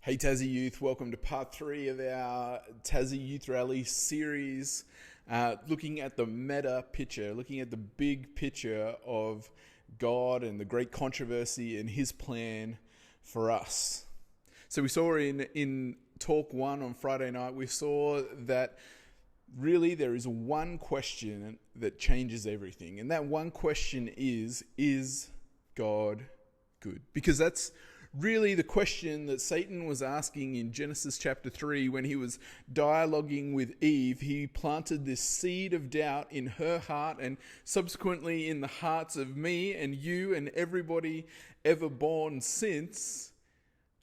Hey Tassie Youth, welcome to part 3 of our Tassie Youth Rally series, looking at the meta picture, looking at the big picture of God and the great controversy and his plan for us. So we saw in talk 1 on Friday night, we saw that really there is one question that changes everything. And that one question is God good? Because that's really the question that Satan was asking in Genesis chapter 3 when he was dialoguing with Eve. He planted this seed of doubt in her heart and subsequently in the hearts of me and you and everybody ever born since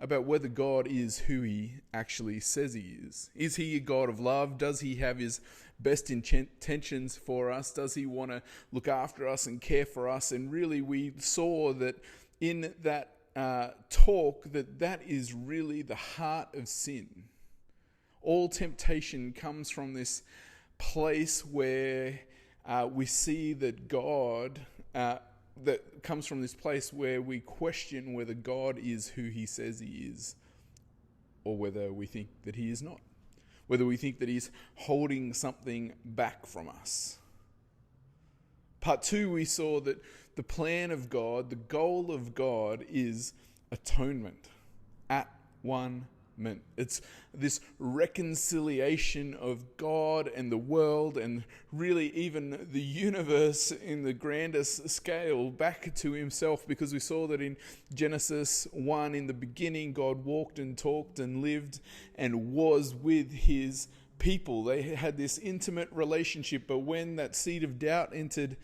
about whether God is who he actually says he is. Is he a God of love? Does he have his best intentions for us? Does he want to look after us and care for us? And really we saw that in that talk that is really the heart of sin. All temptation comes from this place where we see that God, that comes from this place where we question whether God is who he says he is, or whether we think that he is not, whether we think that he's holding something back from us. Part 2, we saw that the plan of God, the goal of God is atonement, at-one-ment. It's this reconciliation of God and the world and really even the universe in the grandest scale back to himself, because we saw that in Genesis 1, in the beginning, God walked and talked and lived and was with his people. They had this intimate relationship, but when that seed of doubt entered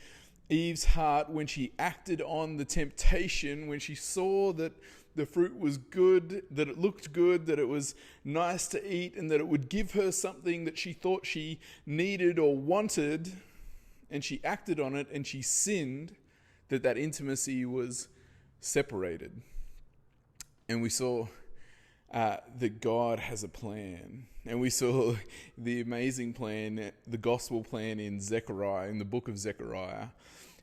Eve's heart, when she acted on the temptation, when she saw that the fruit was good, that it looked good, that it was nice to eat, and that it would give her something that she thought she needed or wanted, and she acted on it and she sinned, that intimacy was separated. And we saw that God has a plan. And we saw the amazing plan, the gospel plan in Zechariah, in the book of Zechariah.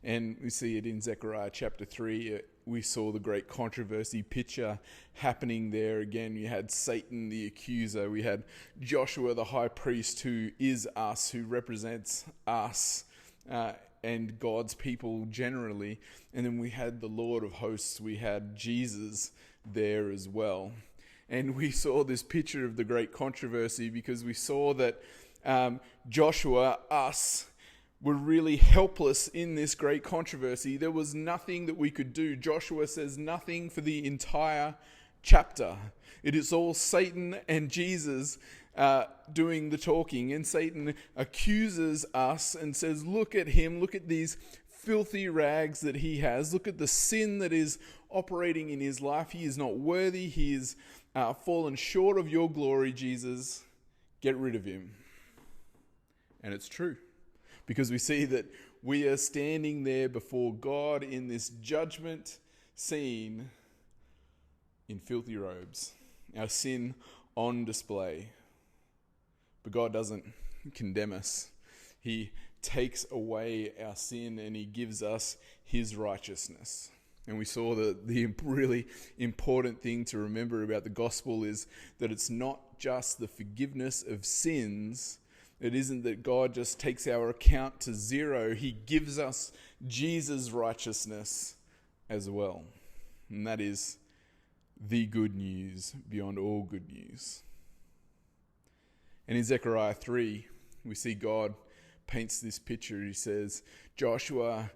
And we see it in Zechariah chapter 3. We saw the great controversy picture happening there again. You had Satan the accuser. We had Joshua the high priest, who is us, who represents us and God's people generally. And then we had the Lord of hosts. We had Jesus there as well. And we saw this picture of the great controversy because we saw that Joshua, us, were really helpless in this great controversy. There was nothing that we could do. Joshua says nothing for the entire chapter. It is all Satan and Jesus doing the talking. And Satan accuses us and says, look at him, look at these filthy rags that he has. Look at the sin that is operating in his life. He is not worthy. He is fallen short of your glory, Jesus. Get rid of him. And it's true, because we see that we are standing there before God in this judgment scene in filthy robes, our sin on display. But God doesn't condemn us. He takes away our sin and he gives us his righteousness. And we saw that the really important thing to remember about the gospel is that it's not just the forgiveness of sins. It isn't that God just takes our account to zero. He gives us Jesus' righteousness as well. And that is the good news beyond all good news. And in Zechariah 3, we see God paints this picture. He says, Joshua,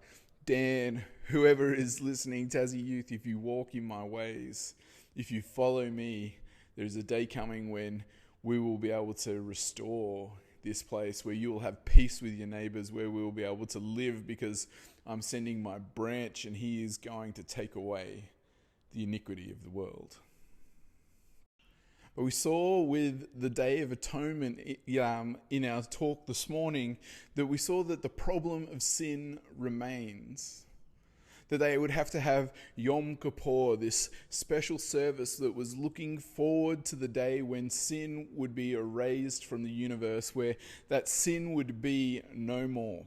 Dan, whoever is listening, Tassie Youth, if you walk in my ways, if you follow me, there's a day coming when we will be able to restore this place, where you will have peace with your neighbors, where we will be able to live, because I'm sending my branch and he is going to take away the iniquity of the world. But we saw with the Day of Atonement in our talk this morning that we saw that the problem of sin remains. That they would have to have Yom Kippur, this special service that was looking forward to the day when sin would be erased from the universe, where that sin would be no more.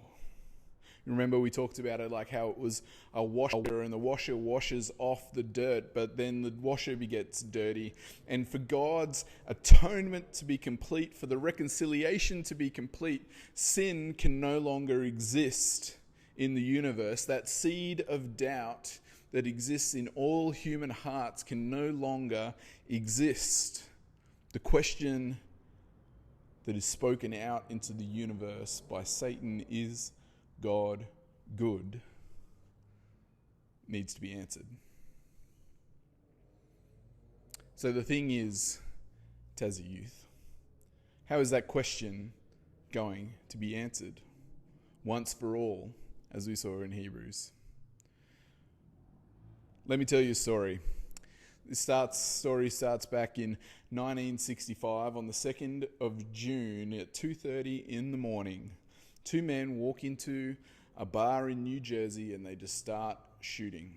Remember we talked about it like how it was a washer and the washer washes off the dirt, but then the washer gets dirty. And for God's atonement to be complete, for the reconciliation to be complete, sin can no longer exist in the universe. That seed of doubt that exists in all human hearts can no longer exist. The question that is spoken out into the universe by Satan, is God good, needs to be answered. So the thing is, Tassie Youth, how is that question going to be answered once for all, as we saw in Hebrews? Let me tell you a story. This story starts back in 1965 on the 2nd of June at 2:30 in the morning. Two men walk into a bar in New Jersey and they just start shooting.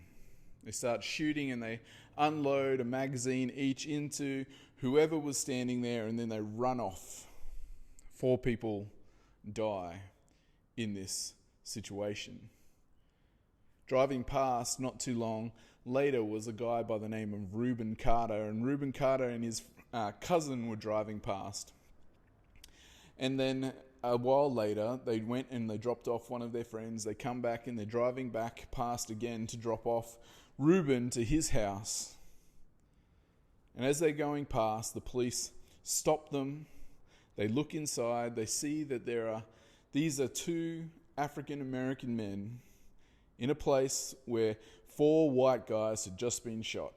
They start shooting and they unload a magazine each into whoever was standing there, and then they run off. 4 people die in this situation. Driving past not too long later was a guy by the name of Reuben Carter, and Reuben Carter and his cousin were driving past. And then a while later, they went and they dropped off one of their friends. They come back and they're driving back past again to drop off Reuben to his house. And as they're going past, the police stop them. They look inside. They see that these are 2 African American men in a place where 4 white guys had just been shot.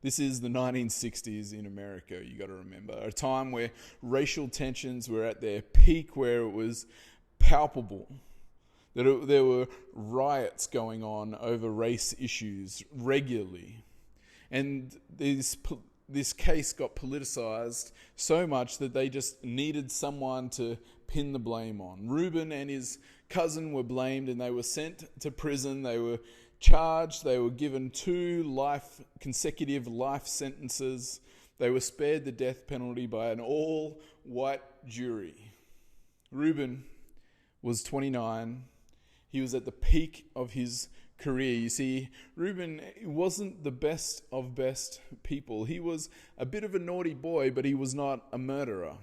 This is the 1960s in America, you got to remember. A time where racial tensions were at their peak, where it was palpable. That there were riots going on over race issues regularly. And this case got politicized so much that they just needed someone to pin the blame on. Reuben and his cousin were blamed and they were sent to prison. They were charged. They were given 2 consecutive life sentences. They were spared the death penalty by an all-white jury. Reuben was 29. He was at the peak of his career. You see, Reuben wasn't the best of best people. He was a bit of a naughty boy, but he was not a murderer.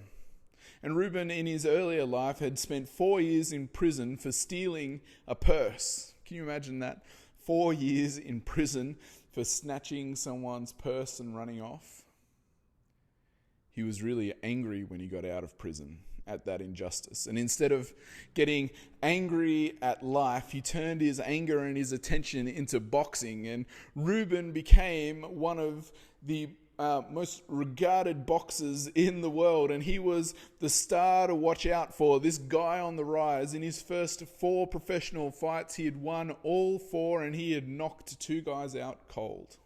And Reuben, in his earlier life, had spent 4 years in prison for stealing a purse. Can you imagine that? 4 years in prison for snatching someone's purse and running off. He was really angry when he got out of prison at that injustice. And instead of getting angry at life, he turned his anger and his attention into boxing. And Reuben became one of the most regarded boxers in the world, and he was the star to watch out for, this guy on the rise. In his first 4 professional fights, he had won all 4, and he had knocked 2 guys out cold.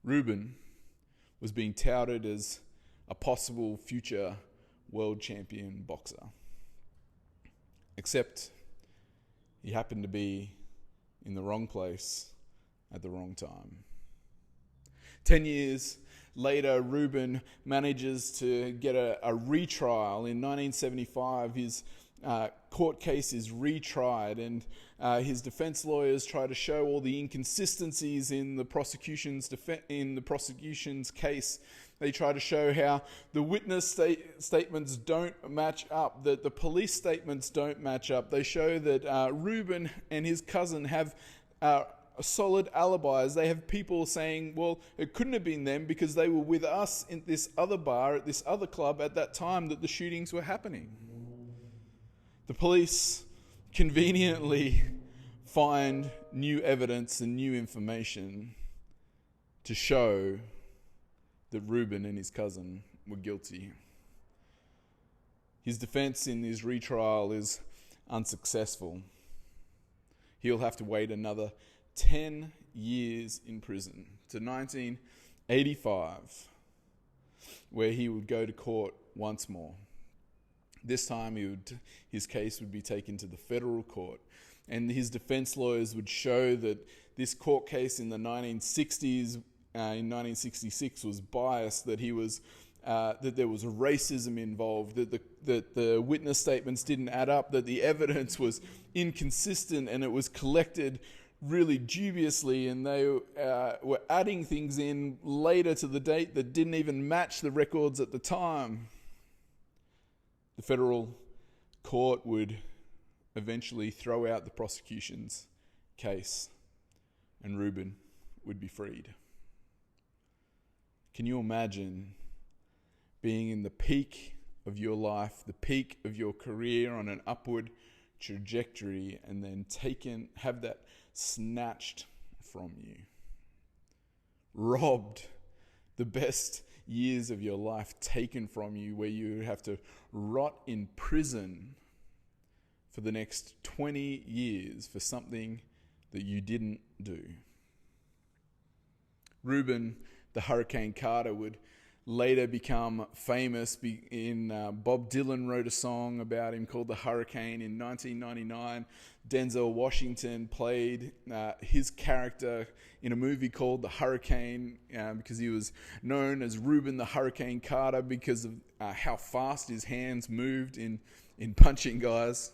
Reuben was being touted as a possible future world champion boxer, except he happened to be in the wrong place at the wrong time. 10 years later, Reuben manages to get a retrial. In 1975, his court case is retried, and his defense lawyers try to show all the inconsistencies in the prosecution's case. They try to show how the witness statements don't match up, that the police statements don't match up. They show that Reuben and his cousin have solid alibis. They have people saying, well, it couldn't have been them because they were with us in this other bar at this other club at that time that the shootings were happening. The police conveniently find new evidence and new information to show that Reuben and his cousin were guilty. His defense in his retrial is unsuccessful. He'll have to wait another 10 years in prison to 1985, where he would go to court once more. This time his case would be taken to the federal court, and his defense lawyers would show that this court case in the 1960s, in 1966, was biased, that he was that there was racism involved, that the witness statements didn't add up, that the evidence was inconsistent and it was collected really dubiously, and they were adding things in later to the date that didn't even match the records at the time. The federal court would eventually throw out the prosecution's case, and Reuben would be freed. Can you imagine being in the peak of your life, the peak of your career, on an upward trajectory, and then have that snatched from you? Robbed, the best years of your life taken from you, where you have to rot in prison for the next 20 years for something that you didn't do. Reuben, the Hurricane Carter, would later become famous. Bob Dylan wrote a song about him called The Hurricane in 1999. Denzel Washington played his character in a movie called The Hurricane because he was known as Reuben the Hurricane Carter because of how fast his hands moved in punching guys.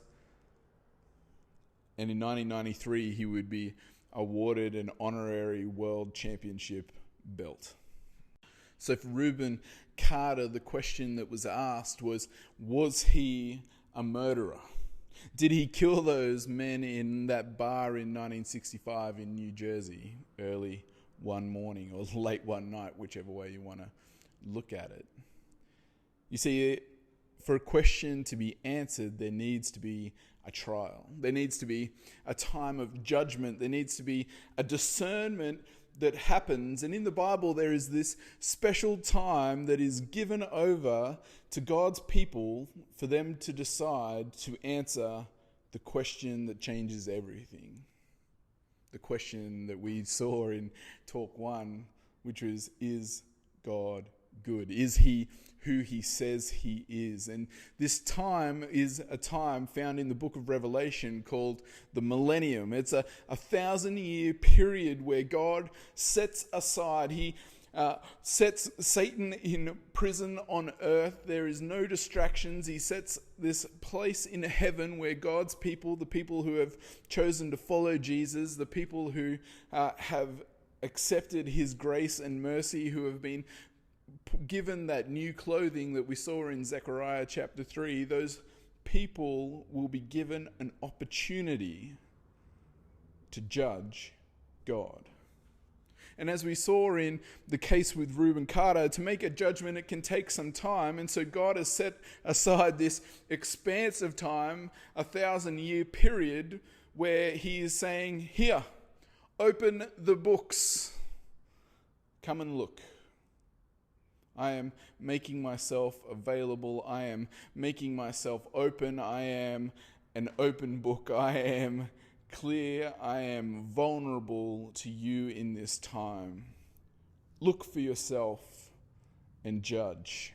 And in 1993, he would be awarded an honorary world championship belt. So for Reuben Carter, the question that was asked was he a murderer? Did he kill those men in that bar in 1965 in New Jersey early one morning or late one night, whichever way you want to look at it? You see, for a question to be answered, there needs to be a trial. There needs to be a time of judgment. There needs to be a discernment that happens. And in the Bible, there is this special time that is given over to God's people for them to decide to answer the question that changes everything. The question that we saw in Talk 1, which was, is God good? Is he who he says he is? And this time is a time found in the book of Revelation called the millennium. It's a 1,000-year period where God sets aside, he sets Satan in prison on earth. There is no distractions. He sets this place in heaven where God's people, the people who have chosen to follow Jesus, the people who have accepted his grace and mercy, who have been given that new clothing that we saw in Zechariah chapter 3, those people will be given an opportunity to judge God. And as we saw in the case with Reuben Carter, to make a judgment, it can take some time. And so God has set aside this expanse of time, 1,000-year period, where he is saying, here, open the books. Come and look. I am making myself available. I am making myself open. I am an open book. I am clear. I am vulnerable to you in this time. Look for yourself and judge.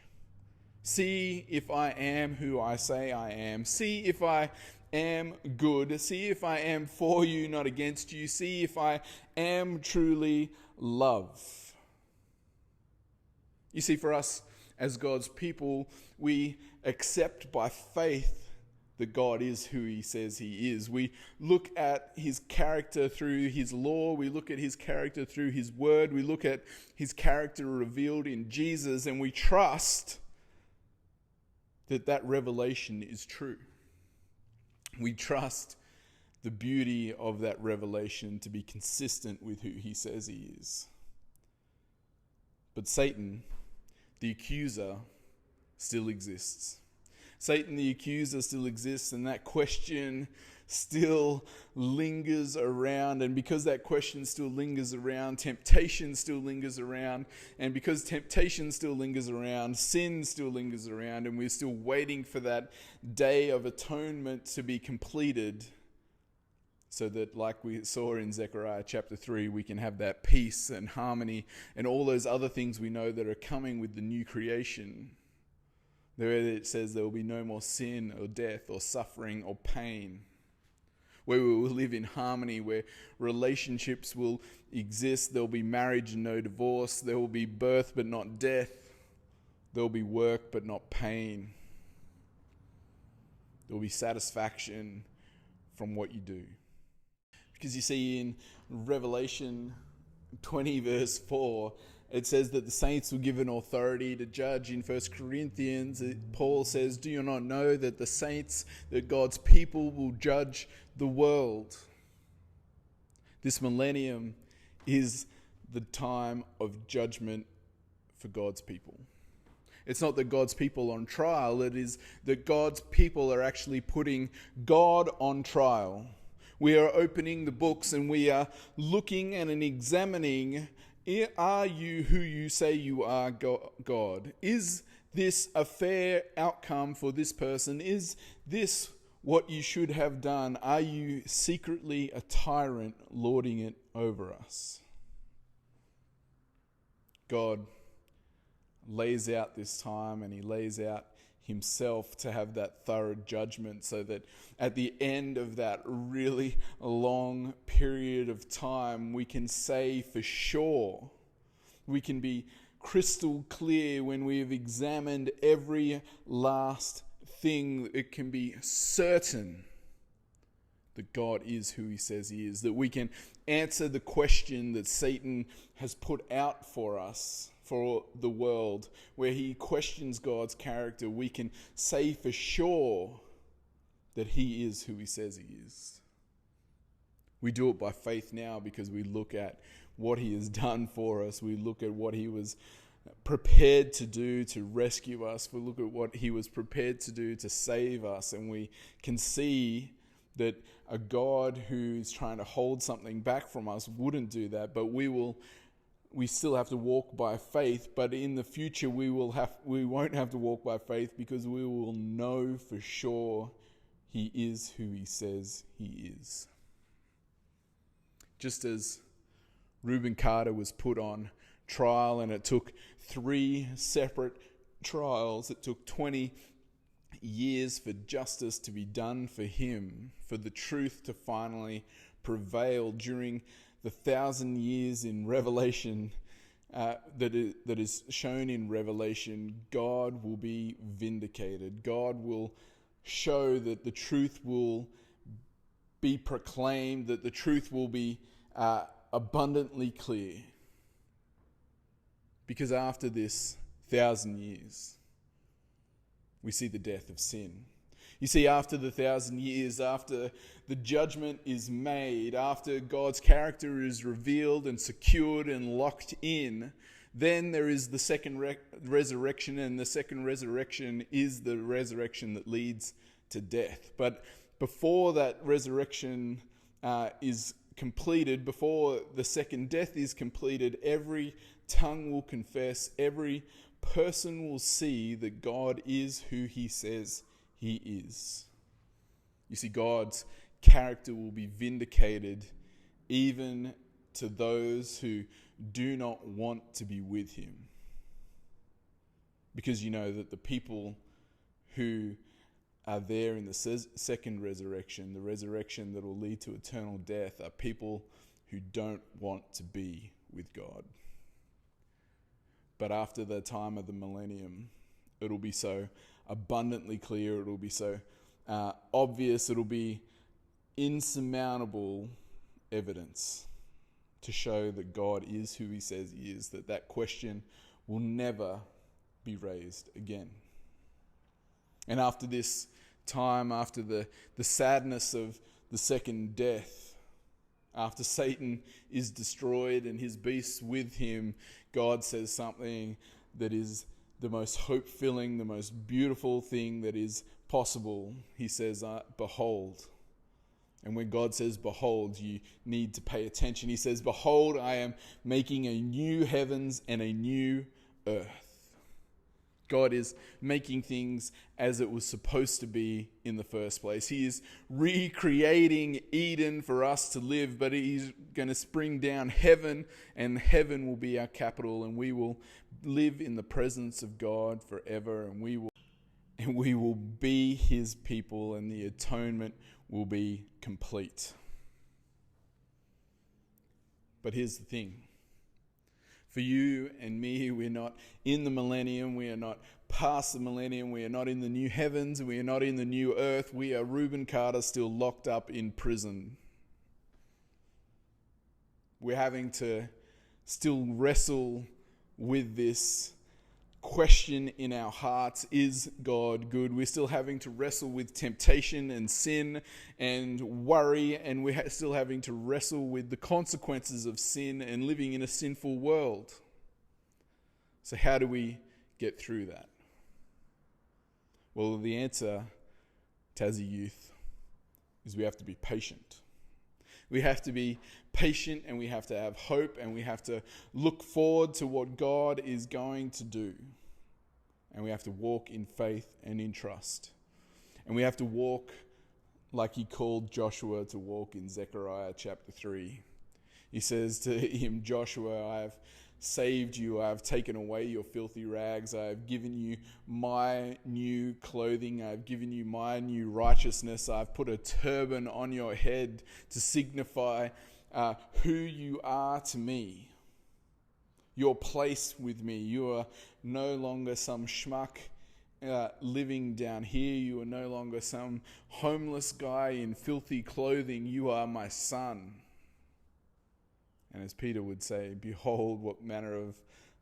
See if I am who I say I am. See if I am good. See if I am for you, not against you. See if I am truly love. You see, for us as God's people, we accept by faith that God is who he says he is. We look at his character through his law. We look at his character through his word. We look at his character revealed in Jesus, and we trust that that revelation is true. We trust the beauty of that revelation to be consistent with who he says he is. But Satan, the accuser, still exists. Satan, the accuser, still exists, and that question still lingers around. And because that question still lingers around, temptation still lingers around. And because temptation still lingers around, sin still lingers around. And we're still waiting for that day of atonement to be completed, so that, like we saw in Zechariah chapter 3, we can have that peace and harmony and all those other things we know that are coming with the new creation. There it says there will be no more sin or death or suffering or pain, where we will live in harmony, where relationships will exist. There will be marriage and no divorce. There will be birth but not death. There'll be work but not pain. There'll be satisfaction from what you do. Because you see in Revelation 20 verse 4, it says that the saints were given authority to judge. In 1 Corinthians, Paul says, do you not know that the saints, that God's people will judge the world? This millennium is the time of judgment for God's people. It's not that God's people are on trial, it is that God's people are actually putting God on trial. We are opening the books and we are looking and examining, are you who you say you are, God? Is this a fair outcome for this person? Is this what you should have done? Are you secretly a tyrant lording it over us? God lays out this time and he lays out himself to have that thorough judgment so that at the end of that really long period of time, we can say for sure, we can be crystal clear when we have examined every last thing, it can be certain that God is who he says he is, that we can answer the question that Satan has put out for us, for the world, where he questions God's character. We can say for sure that he is who he says he is. We do it by faith now because we look at what he has done for us. We look at what he was prepared to do to rescue us. We look at what he was prepared to do to save us, and we can see that a God who's trying to hold something back from us wouldn't do that, but we still have to walk by faith, but in the future we won't have to walk by faith because we will know for sure he is who he says he is. Just as Reuben Carter was put on trial and it took 3 separate trials, it took 20 years for justice to be done for him, for the truth to finally prevail during the 1,000 years in Revelation that is shown in Revelation. God will be vindicated. God will show that the truth will be proclaimed, that the truth will be abundantly clear. Because after this 1,000 years, we see the death of sin. You see, after the 1,000 years, after the judgment is made, after God's character is revealed and secured and locked in, then there is the second resurrection, and the second resurrection is the resurrection that leads to death. But before that resurrection is completed, before the second death is completed, every tongue will confess, every person will see that God is who he says he is. You see, God's character will be vindicated even to those who do not want to be with him. Because you know that the people who are there in the second resurrection, the resurrection that will lead to eternal death, are people who don't want to be with God. But after the time of the millennium, it'll be so abundantly clear, it'll be so obvious, it'll be insurmountable evidence to show that God is who he says he is, that question will never be raised again. And after this time, after the sadness of the second death, after Satan is destroyed and his beasts with him, God says something that is the most hope-filling, the most beautiful thing that is possible. He says, behold. And when God says, behold, you need to pay attention. He says, behold, I am making a new heavens and a new earth. God is making things as it was supposed to be in the first place. He is recreating Eden for us to live, but he's going to bring down heaven, and heaven will be our capital, and we will live in the presence of God forever, and we will be his people, and the atonement will be complete. But here's the thing. For you and me, we're not in the millennium. We are not past the millennium. We are not in the new heavens. We are not in the new earth. We are Reuben Carter still locked up in prison. We're having to still wrestle with this question in our hearts: is God good? We're still having to wrestle with temptation and sin and worry, and we're still having to wrestle with the consequences of sin and living in a sinful world. So how do we get through that? Well, the answer, Tassie Youth, is we have to be patient. We have to be patient, and we have to have hope, and we have to look forward to what God is going to do. And we have to walk in faith and in trust. And we have to walk like he called Joshua to walk in Zechariah chapter 3. He says to him, Joshua, I have saved you. I have taken away your filthy rags. I have given you my new clothing. I have given you my new righteousness. I've put a turban on your head to signify who you are to me. Your place with me. You are no longer some schmuck living down here. You are no longer some homeless guy in filthy clothing. You are my son. And as Peter would say, behold, what manner of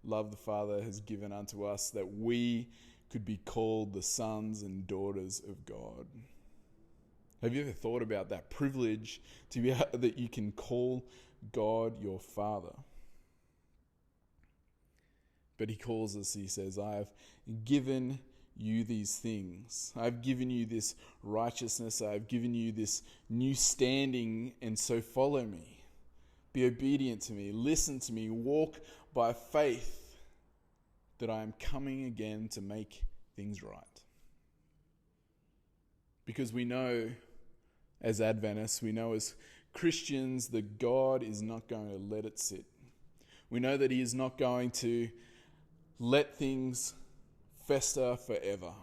love the Father has given unto us, that we could be called the sons and daughters of God. Have you ever thought about that privilege to be that you can call God your Father? But he calls us, he says, I have given you these things. I've given you this righteousness. I've given you this new standing, and so follow me. Be obedient to me. Listen to me. Walk by faith that I am coming again to make things right. Because we know as Adventists, we know as Christians that God is not going to let it sit. We know that he is not going to let things fester forever.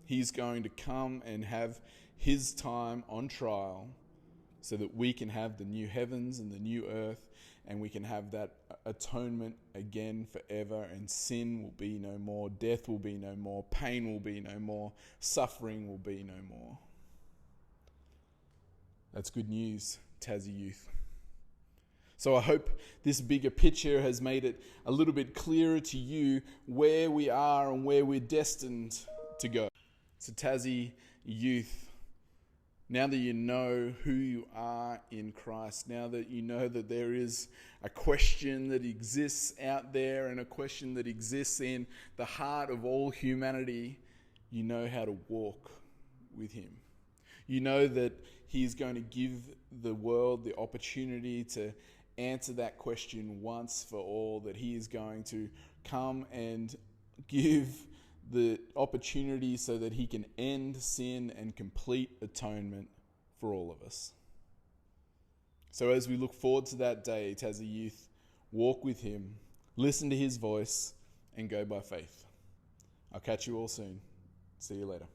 He's going to come and have his time on trial so that we can have the new heavens and the new earth, and we can have that atonement again forever, and sin will be no more, death will be no more, pain will be no more, suffering will be no more. That's good news, Tassie Youth. So I hope this bigger picture has made it a little bit clearer to you where we are and where we're destined to go. So Tassie Youth, now that you know who you are in Christ, now that you know that there is a question that exists out there and a question that exists in the heart of all humanity, you know how to walk with him. You know that he's going to give the world the opportunity to answer that question once for all, that he is going to come and give the opportunity so that he can end sin and complete atonement for all of us. So as we look forward to that day, Tassie Youth, walk with him, listen to his voice, and go by faith. I'll catch you all soon. See you later.